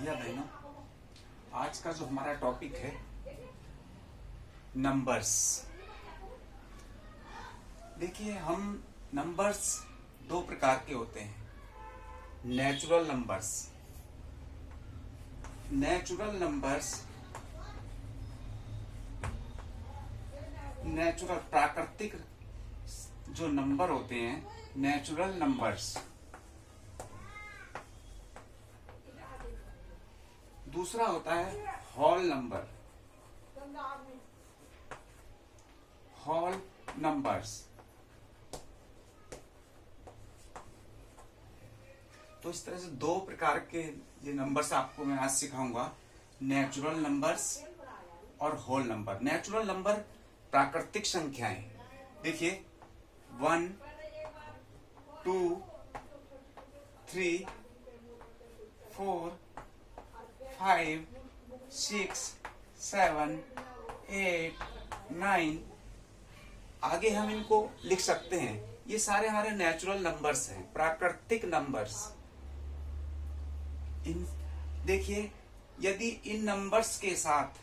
भैया बहनों, आज का जो हमारा टॉपिक है नंबर्स। देखिए, हम नंबर्स दो प्रकार के होते हैं। नेचुरल नंबर्स नेचुरल प्राकृतिक जो नंबर होते हैं नेचुरल नंबर्स। दूसरा होता है होल नंबर्स। तो इस तरह से दो प्रकार के ये नंबर्स आपको मैं आज सिखाऊंगा, नेचुरल नंबर्स और होल नंबर। नेचुरल नंबर प्राकृतिक संख्याएं। देखिए 1 2 3 4 5 6 7 8 9। आगे हम इनको लिख सकते हैं। ये सारे हमारे नेचुरल नंबर्स हैं, प्राकृतिक नंबर्स। देखिए, यदि इन नंबर्स के साथ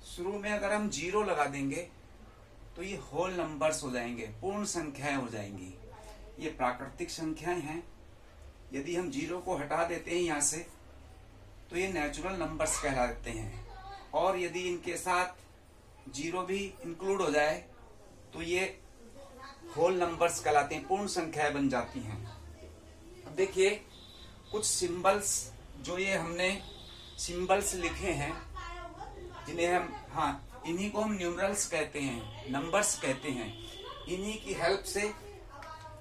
शुरू में अगर हम 0 लगा देंगे तो ये होल नंबर्स हो जाएंगे, पूर्ण संख्याएं हो जाएंगी। ये प्राकृतिक संख्याएं हैं। यदि हम 0 को हटा देते हैं यहाँ से तो ये नेचुरल नंबर्स कहलाते हैं। और यदि इनके साथ 0 भी इंक्लूड हो जाए तो ये होल नंबर्स कहलाते हैं, पूर्ण संख्याएं बन जाती हैं। अब देखिए, कुछ सिंबल्स जो ये हमने सिंबल्स लिखे हैं, जिन्हें हम इन्हीं को हम न्यूमरल्स कहते हैं, नंबर्स कहते हैं। इन्हीं की हेल्प से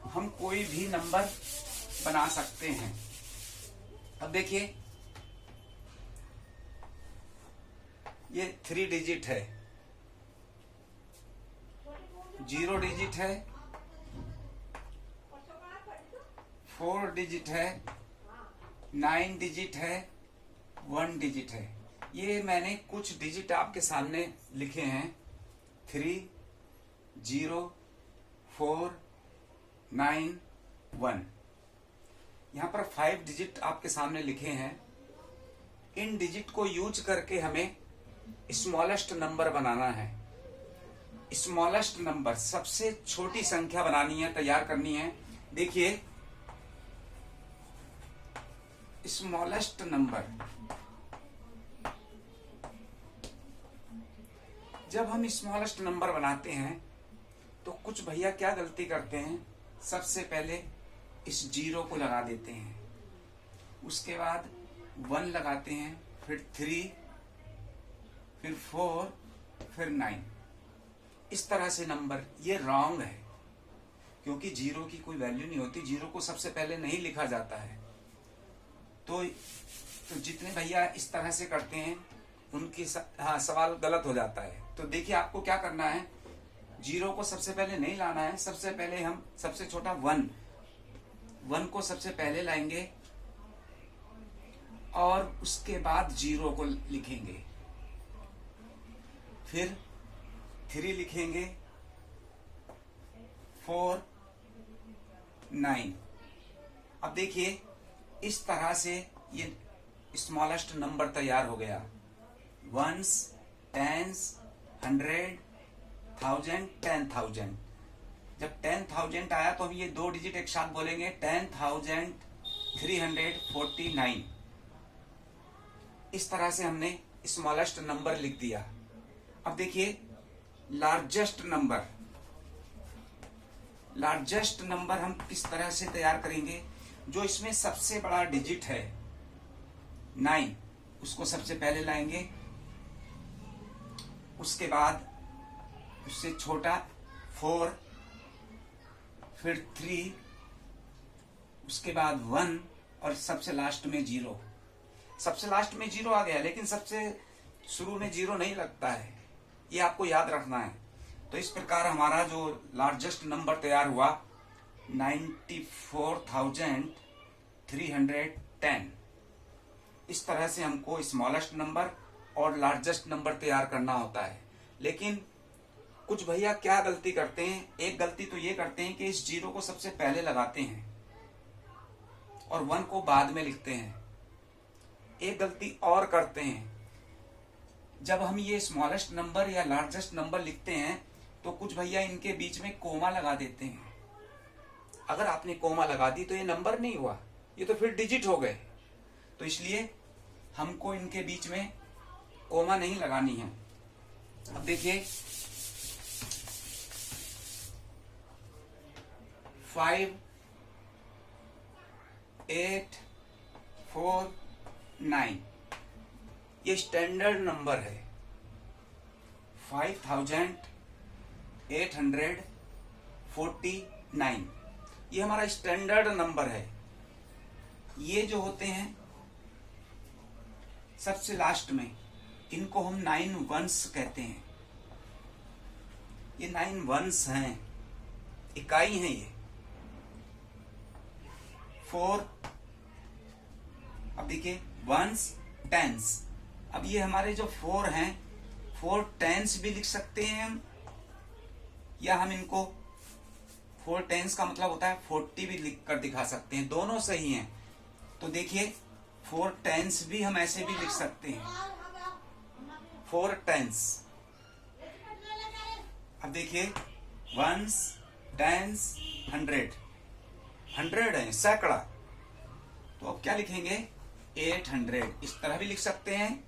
हम कोई भी नंबर बना सकते हैं। अब देखिए, ये 3 डिजिट है, 0 डिजिट है, 4 डिजिट है, 9 डिजिट है, 1 डिजिट है। ये मैंने कुछ डिजिट आपके सामने लिखे हैं। 3 0 4 9 1। यहाँ पर 5 डिजिट आपके सामने लिखे हैं। इन डिजिट को यूज करके हमें स्मॉलेस्ट नंबर बनाना है। स्मॉलेस्ट नंबर, सबसे छोटी संख्या बनानी है, तैयार करनी है। देखिए, स्मॉलेस्ट नंबर, जब हम स्मॉलेस्ट नंबर बनाते हैं तो कुछ भैया क्या गलती करते हैं, सबसे पहले इस 0 को लगा देते हैं, उसके बाद 1 लगाते हैं, फिर 3, फिर 4, फिर 9। इस तरह से नंबर, ये रॉन्ग है, क्योंकि 0 की कोई वैल्यू नहीं होती। 0 को सबसे पहले नहीं लिखा जाता है। तो जितने भैया इस तरह से करते हैं उनकी सवाल गलत हो जाता है। तो देखिए, आपको क्या करना है, 0 को सबसे पहले नहीं लाना है। सबसे पहले हम सबसे छोटा 1 को सबसे पहले लाएंगे और उसके बाद 0 को लिखेंगे, फिर 3 लिखेंगे, 4 9। अब देखिए, इस तरह से ये स्मॉलेस्ट नंबर तैयार हो गया। 1s 10s 100 1000 10,000। जब 10,000 आया तो हम ये 2 डिजिट एक साथ बोलेंगे, 10,349। इस तरह से हमने स्मॉलेस्ट नंबर लिख दिया। अब देखिए, लार्जेस्ट नंबर हम किस तरह से तैयार करेंगे। जो इसमें सबसे बड़ा डिजिट है 9, उसको सबसे पहले लाएंगे, उसके बाद उससे छोटा 4, फिर 3, उसके बाद 1 और सबसे लास्ट में 0। सबसे लास्ट में 0 आ गया, लेकिन सबसे शुरू में 0 नहीं लगता है, ये आपको याद रखना है। तो इस प्रकार हमारा जो लार्जेस्ट नंबर तैयार हुआ 94,310। इस तरह से हमको स्मॉलेस्ट नंबर और लार्जेस्ट नंबर तैयार करना होता है। लेकिन कुछ भैया क्या गलती करते हैं, एक गलती तो ये करते हैं कि इस 0 को सबसे पहले लगाते हैं और 1 को बाद में लिखते हैं। एक गलती और करते हैं, जब हम ये स्मॉलेस्ट नंबर या लार्जेस्ट नंबर लिखते हैं तो कुछ भैया इनके बीच में कोमा लगा देते हैं। अगर आपने कोमा लगा दी तो ये नंबर नहीं हुआ, ये तो फिर डिजिट हो गए। तो इसलिए हमको इनके बीच में कोमा नहीं लगानी है। अब देखिए 5 8 4 9 ये स्टैंडर्ड नंबर है। 5849 ये हमारा स्टैंडर्ड नंबर है। ये जो होते हैं सबसे लास्ट में, इनको हम 9 वंस कहते हैं। ये 9 वंस हैं, इकाई हैं ये। 4 अब देखिए वंस टेंस। अब ये हमारे जो 4 हैं, 4 टेंस भी लिख सकते हैं हम, या हम इनको 4 टेंस का मतलब होता है 40 भी लिख कर दिखा सकते हैं, दोनों सही हैं। तो देखिए 4 टेंस भी हम ऐसे भी लिख सकते हैं, 4 टेंस। अब देखिए वंस टेंस 100 है, सैकड़ा। तो अब क्या लिखेंगे 800। इस तरह भी लिख सकते हैं,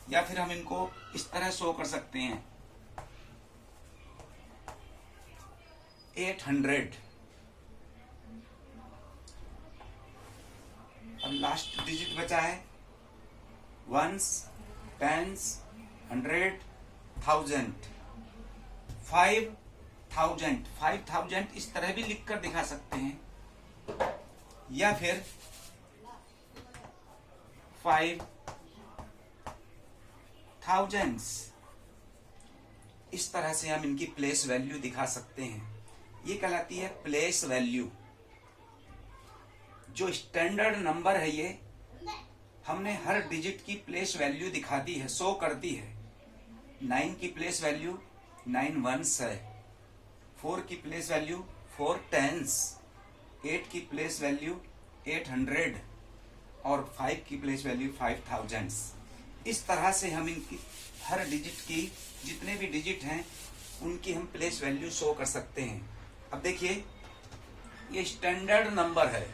या फिर हम इनको इस तरह शो कर सकते हैं 800। अब लास्ट डिजिट बचा है वंस टेंस 100 1000 5000 इस तरह भी लिखकर दिखा सकते हैं, या फिर 5000 इस तरह से हम इनकी प्लेस वैल्यू दिखा सकते हैं। ये कहलाती है प्लेस वैल्यू। जो स्टैंडर्ड नंबर है ये हमने हर डिजिट की प्लेस वैल्यू दिखा दी है, शो कर दी है। 9 की प्लेस वैल्यू 9 वंस है, 4 की प्लेस वैल्यू 4 टेंस, 8 की प्लेस वैल्यू 800 और 5 की प्लेस वैल्यू 5000। इस तरह से हम इनकी हर डिजिट की, जितने भी डिजिट हैं उनकी हम प्लेस वैल्यू शो कर सकते हैं। अब देखिए ये स्टैंडर्ड नंबर है,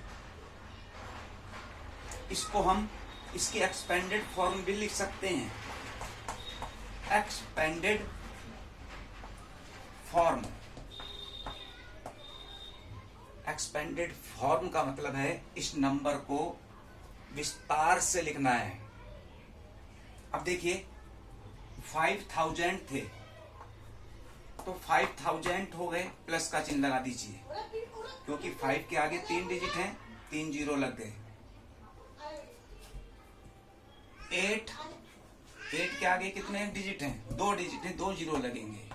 इसको हम इसकी एक्सपेंडेड फॉर्म भी लिख सकते हैं। एक्सपेंडेड फॉर्म, एक्सपेंडेड फॉर्म का मतलब है इस नंबर को विस्तार से लिखना है। अब देखिए 5000 थे तो 5000 हो गए, प्लस का चिन्ह लगा दीजिए, क्योंकि 5 के आगे 3 डिजिट हैं, 3 जीरो लग गए। 8 के आगे कितने डिजिट हैं, 2 डिजिट हैं, 2 जीरो लगेंगे।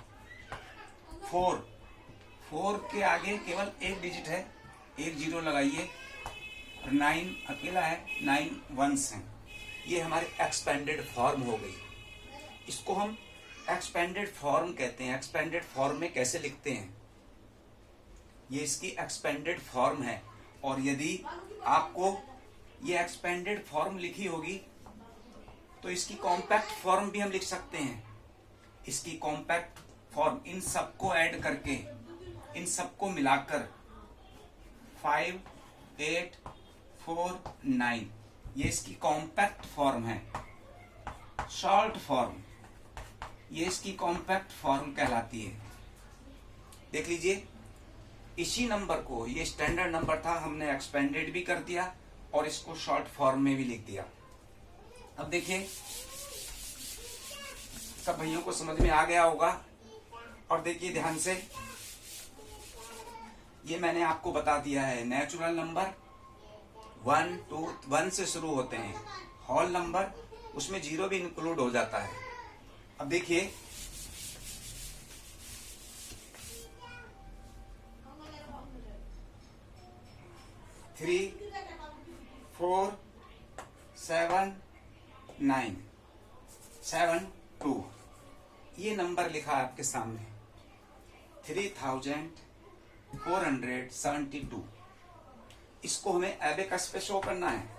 4 के आगे केवल 1 डिजिट है, 1 जीरो लगाइए। 9 अकेला है, 9 वंस हैं। ये हमारे एक्सपेंडेड फॉर्म हो गई। इसको हम एक्सपेंडेड फॉर्म कहते हैं। एक्सपेंडेड फॉर्म में कैसे लिखते हैं, ये इसकी एक्सपेंडेड फॉर्म है। और यदि आपको ये एक्सपेंडेड फॉर्म लिखी होगी तो इसकी कॉम्पैक्ट फॉर्म भी हम लिख सकते हैं। इसकी कॉम्पैक्ट फॉर्म, इन सबको ऐड करके, इन सबको मिलाकर 5 8 4 9 ये इसकी कॉम्पैक्ट फॉर्म है। शॉर्ट फॉर्म, ये इसकी कॉम्पैक्ट फॉर्म कहलाती है। देख लीजिए, इसी नंबर को, ये स्टैंडर्ड नंबर था, हमने एक्सपेंडेड भी कर दिया और इसको शॉर्ट फॉर्म में भी लिख दिया। अब देखिए सब भाइयों को समझ में आ गया होगा। और देखिए ध्यान से, ये मैंने आपको बता दिया है नेचुरल नंबर 1 2 1 से शुरू होते हैं। होल नंबर, उसमें जीरो भी इंक्लूड हो जाता है। अब देखिए थ्री 4 7 9 7 2 ये नंबर लिखा है आपके सामने 3472। इसको हमें एबेकस पे शो करना है।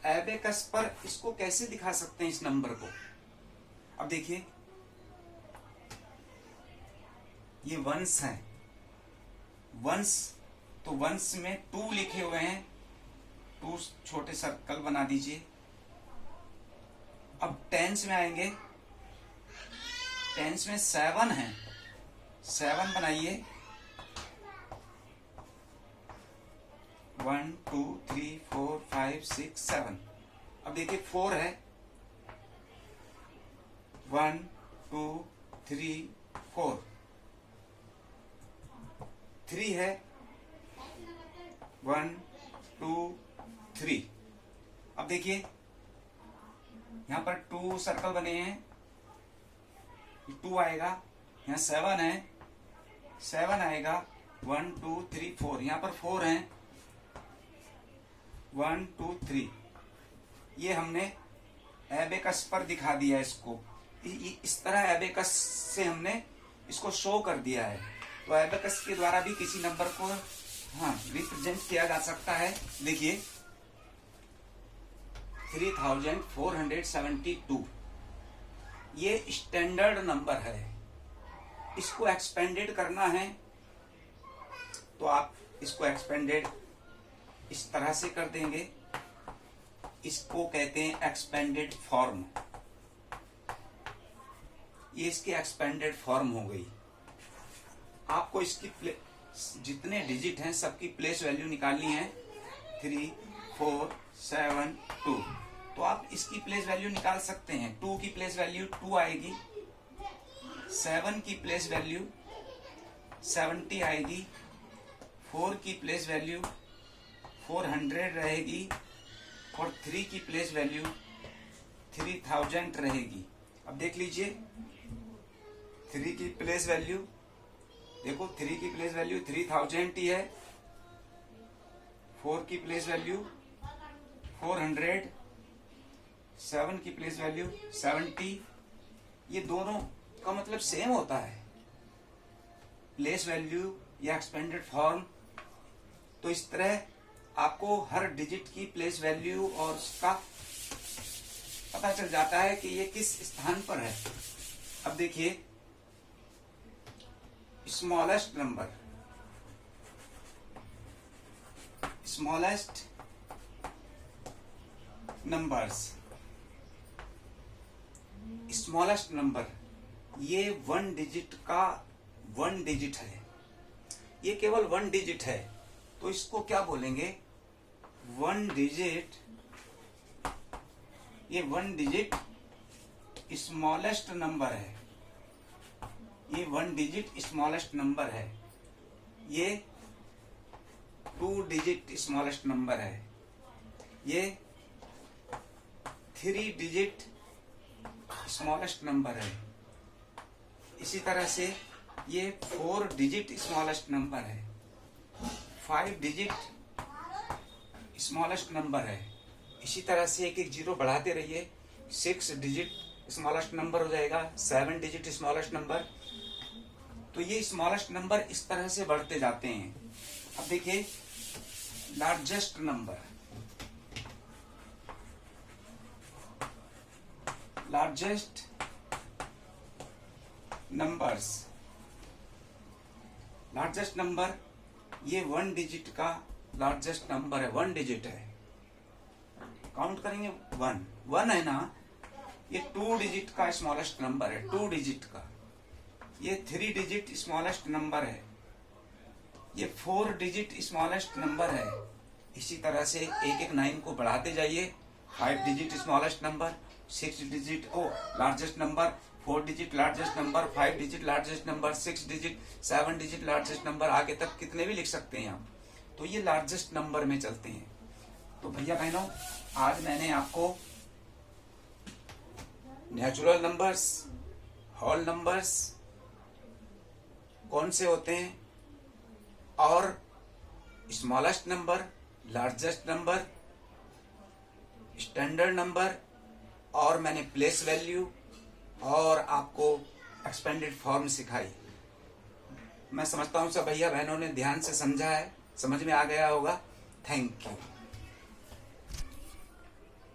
एबेकस पर इसको कैसे दिखा सकते हैं इस नंबर को? अब देखिए, ये वंस है, वंस, तो वंस में 2 लिखे हुए हैं, 2 छोटे सर्कल बना दीजिए। अब टेंस में आएंगे, टेंस में 7 है, 7 बनाइए। 1 2 3 4 5 6 7। अब देखिए 4 है, 1 2 3 4। 3 है, 1 2 3। अब देखिए यहां पर 2 सर्कल बने हैं, 2 आएगा। यहाँ 7 है, 7 आएगा। 1 2 3 4, यहाँ पर 4 है, 1 2 3। ये हमने एबेकस पर दिखा दिया इसको। इस तरह एबेकस से हमने इसको शो कर दिया है। तो एबेकस के द्वारा भी किसी नंबर को रिप्रेजेंट किया जा सकता है। देखिए 3472 ये स्टैंडर्ड नंबर है। इसको एक्सपेंडेड करना है तो आप इसको एक्सपेंडेड इस तरह से कर देंगे। इसको कहते हैं एक्सपेंडेड फॉर्म। ये इसकी एक्सपेंडेड फॉर्म हो गई। आपको इसकी जितने डिजिट हैं सबकी प्लेस वैल्यू निकालनी है। 3 4 7 2। तो आप इसकी प्लेस वैल्यू निकाल सकते हैं। 2 की प्लेस वैल्यू 2 आएगी, 7 की प्लेस वैल्यू 70 आएगी, 4 की प्लेस वैल्यू 400 रहेगी और 3 की प्लेस वैल्यू 3000 रहेगी। अब देख लीजिए 3 की प्लेस वैल्यू, देखो 3 की प्लेस वैल्यू 3000 ही है, 4 की प्लेस वैल्यू 400, 7 की प्लेस वैल्यू 70। ये दोनों का मतलब सेम होता है, प्लेस वैल्यू या एक्सपेंडेड फॉर्म। तो इस तरह आपको हर डिजिट की प्लेस वैल्यू और उसका पता चल जाता है कि ये किस स्थान पर है। अब देखिए smallest number, smallest numbers, smallest number ये 1 डिजिट का 1 डिजिट है। ये केवल 1 डिजिट है, तो इसको क्या बोलेंगे? 1 डिजिट, ये 1 डिजिट स्मॉलेस्ट नंबर है। ये 1 डिजिट स्मॉलेस्ट नंबर है। ये 2 डिजिट स्मॉलेस्ट नंबर है। ये 3 डिजिट स्मॉलेस्ट नंबर है। इसी तरह से ये 4 डिजिट स्मॉलेस्ट नंबर है, 5 डिजिट स्मॉलेस्ट नंबर है। इसी तरह से एक एक जीरो बढ़ाते रहिए, 6 डिजिट स्मॉलेस्ट नंबर हो जाएगा, 7 डिजिट स्मॉलेस्ट नंबर। तो ये स्मॉलेस्ट नंबर इस तरह से बढ़ते जाते हैं। अब देखिए largest number, largest numbers, largest number ये 1 डिजिट का लार्जेस्ट नंबर है, 1 डिजिट है। काउंट करेंगे 1 है ना। ये 2 डिजिट का स्मॉलेस्ट नंबर है, 2 डिजिट का। ये 3 डिजिट स्मॉलेस्ट नंबर है। ये 4 डिजिट स्मॉलेस्ट नंबर है। इसी तरह से एक एक 9 को बढ़ाते जाइए। 5 digit smallest number, 6 digit largest number, 4 digit largest number, 5 digit largest number, 6 digit, 7 digit largest number, आगे तक कितने भी लिख सकते हैं आप। तो ये लार्जेस्ट नंबर में चलते हैं। तो भैया बहनों, आज मैंने आपको नेचुरल नंबर्स, होल नंबर्स कौन से होते हैं और smallest number, largest number, standard number, और मैंने प्लेस वैल्यू और आपको एक्सपेंडेड फॉर्म सिखाई। मैं समझता हूं सब भैया बहनों ने ध्यान से समझा है, समझ में आ गया होगा। Thank you.